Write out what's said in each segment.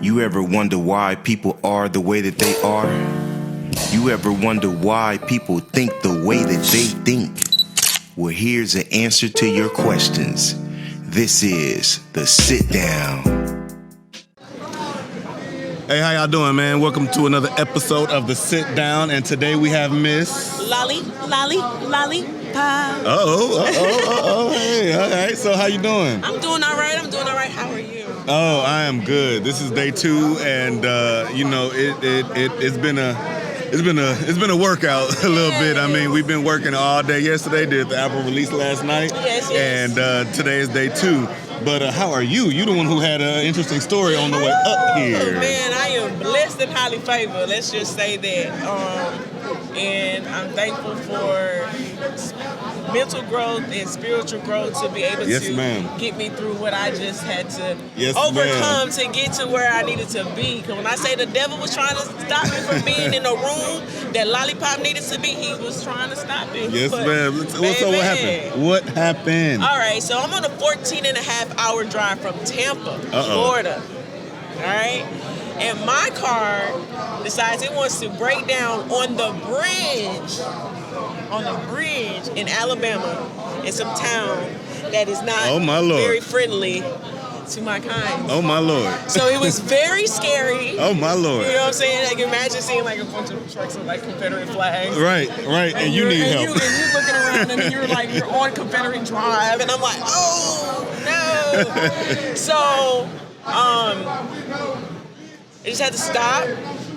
You ever wonder why people are the way that they are? You ever wonder why people think the way that they think? Well, here's the answer to your questions. This is the Sit Down. Hey, how y'all doing, man? Welcome to another episode of the Sit Down, and today we have Miss Lahlipop. Hey, all right. So how you doing? I'm doing all right. How are you? Oh, I am good. This is day 2, and it's been a workout a little bit. I mean, we've been working all day. Yesterday, did the album release last night, Yes. and today is day 2. But how are you? You the one who had an interesting story on the way up here. Oh, man, I am blessed and highly favored. Let's just say that. And I'm thankful for mental growth and spiritual growth to be able to get me through what I just had to overcome to get to where I needed to be. Because when I say the devil was trying to stop me from being in the room that Lahlipop needed to be, he was trying to stop me. Yes, ma'am. So what happened? What happened? All right, so I'm on a 14-and-a-half-hour drive from Tampa, Florida. All right? And my car decides it wants to break down on the bridge in Alabama, in some town that is not very friendly to my kind. Oh, my Lord. So it was very scary. Oh, my Lord. You know what I'm saying? Like, imagine seeing like a bunch of trucks with like Confederate flags. Right. And you need help. And you're looking around and you're on Confederate Drive, and I'm like, oh, no. So, I just had to stop.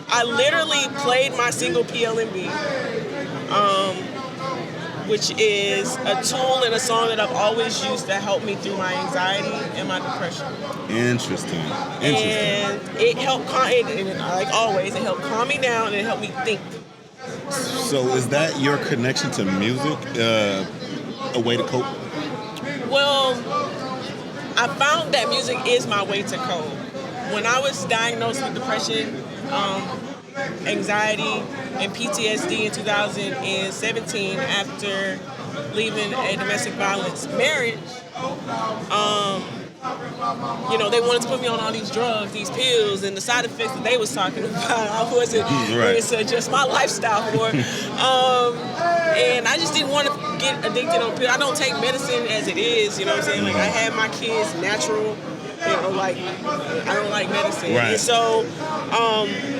I literally played my single PLMB, which is a tool and a song that I've always used to help me through my anxiety and my depression. Interesting. And it helped, like always, it helped calm me down and it helped me think. So is that your connection to music, a way to cope? Well, I found that music is my way to cope. When I was diagnosed with depression, anxiety, and PTSD in 2017 after leaving a domestic violence marriage, they wanted to put me on all these drugs, these pills, and the side effects that they was talking about, I wasn't going to adjust my lifestyle for. And I just didn't want to get addicted on pills. I don't take medicine as it is, you know what I'm saying? Like, I had my kids natural. I don't like medicine. Right. And so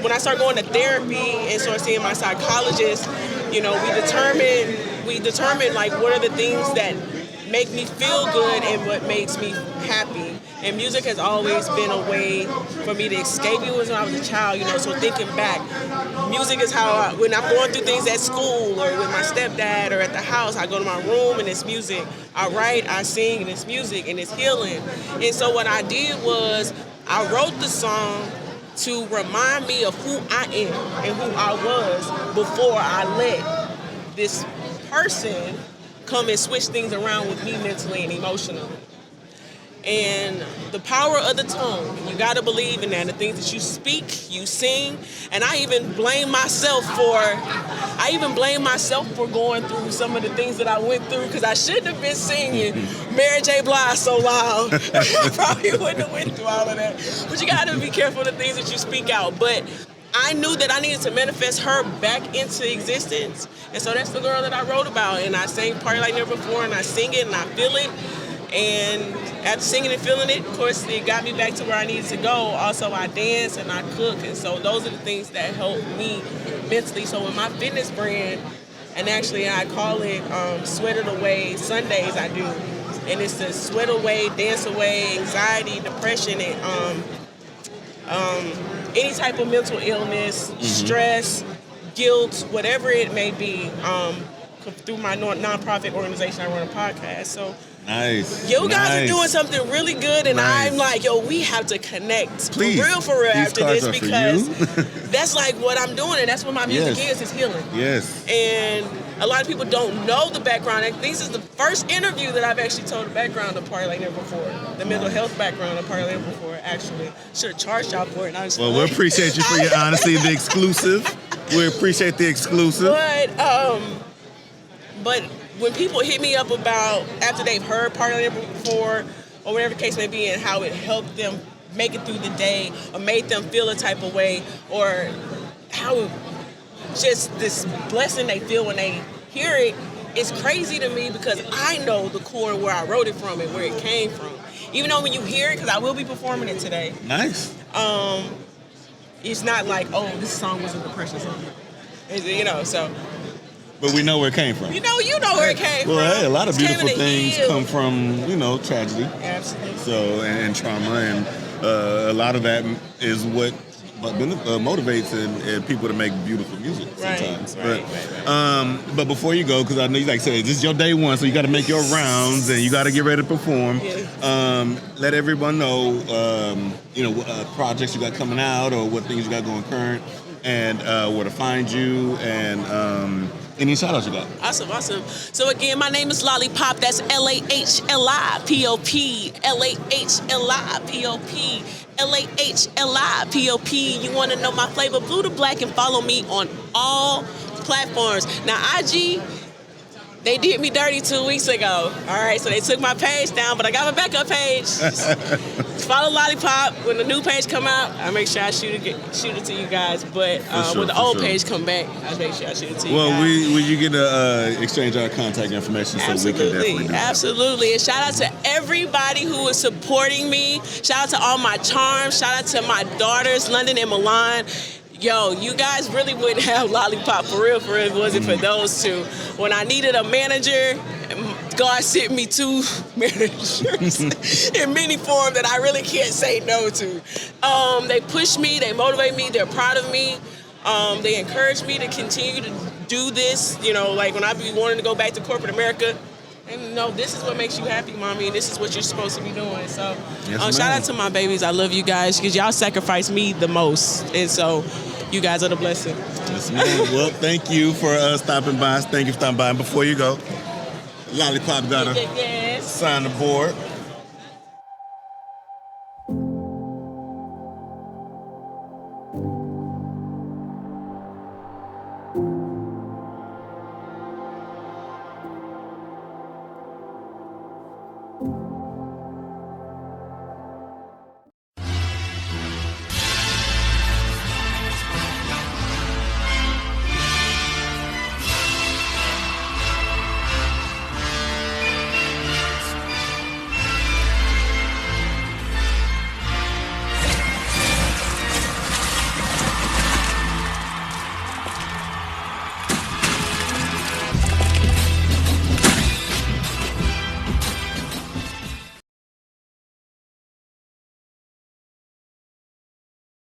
when I started going to therapy and started seeing my psychologist, we determined like what are the things that make me feel good and what makes me happy. And music has always been a way for me to escape. Even when I was a child, so thinking back, music is how when I'm going through things at school or with my stepdad or at the house, I go to my room and it's music. I write, I sing, and it's music, and it's healing. And so what I did was I wrote the song to remind me of who I am and who I was before I let this person come and switch things around with me mentally and emotionally. And the power of the tongue, you got to believe in that. The things that you speak, you sing. And I even blame myself for going through some of the things that I went through, because I shouldn't have been singing Mary J. Blige so loud. I probably wouldn't have went through all of that. But you got to be careful of the things that you speak out. But I knew that I needed to manifest her back into existence. And so that's the girl that I wrote about. And I sang Party Like Never Before, and I sing it and I feel it. And after singing and feeling it, of course, it got me back to where I needed to go. Also, I dance and I cook. And so those are the things that help me mentally. So with my fitness brand, and actually I call it Sweat It Away Sundays, I do. And it's to sweat away, dance away, anxiety, depression, and any type of mental illness, stress, guilt, whatever it may be. Through my nonprofit organization, I run a podcast. So nice. You guys are doing something really good, and I'm like, we have to connect. Please. For real after this, because for that's like what I'm doing, and that's what my music is healing. Yes. And a lot of people don't know the background. This is the first interview that I've actually told the background of Party Like Never Before. The mental health background of Party Like Never Before, actually. Should have charged y'all for it. Well, we appreciate you for your honesty, the exclusive. We appreciate the exclusive. But when people hit me up about, after they've heard Party Like Never Before, or whatever the case may be, and how it helped them make it through the day or made them feel a type of way, or how just this blessing they feel when they hear it is crazy to me, because I know the core where I wrote it from and where it came from. Even though when you hear it, because I will be performing it today. Nice. It's not like, oh, this song was a depression song. You know, so. But we know where it came from. You know where it came from. Well, hey, a lot of It came beautiful in the things heel. come from, tragedy. Absolutely. So, and trauma, and a lot of that is what motivates and people to make beautiful music sometimes. But before you go, because I know you like say this is your day one, so you got to make your rounds and you got to get ready to perform. Yeah. Let everyone know, what projects you got coming out or what things you got going current, and where to find you, and any shout outs you got. Awesome. So again, my name is Lahlipop. That's Lahlipop. Lahlipop. Lahlipop. You want to know my flavor, blue to black, and follow me on all platforms. Now, IG, they did me dirty 2 weeks ago. All right, so they took my page down, but I got my backup page. Follow Lahlipop. When the new page come out, I make sure I shoot it to you guys. But when the old page come back, I make sure I shoot it to you guys. Well, we get to exchange our contact information, so we can definitely do that. Absolutely. And shout out to everybody who is supporting me. Shout out to all my charms. Shout out to my daughters, London and Milan. Yo, you guys really wouldn't have Lahlipop for real if it wasn't for those two. When I needed a manager, God sent me 2 managers in many forms that I really can't say no to. They push me, they motivate me, they're proud of me. They encourage me to continue to do this. Like when I be wanting to go back to corporate America, and this is what makes you happy, mommy, and this is what you're supposed to be doing. So shout out to my babies. I love you guys, because y'all sacrifice me the most. And so you guys are the blessing. Yes, man. Well, thank you for stopping by. Thank you for stopping by. And before you go, Lahlipop got to sign the board.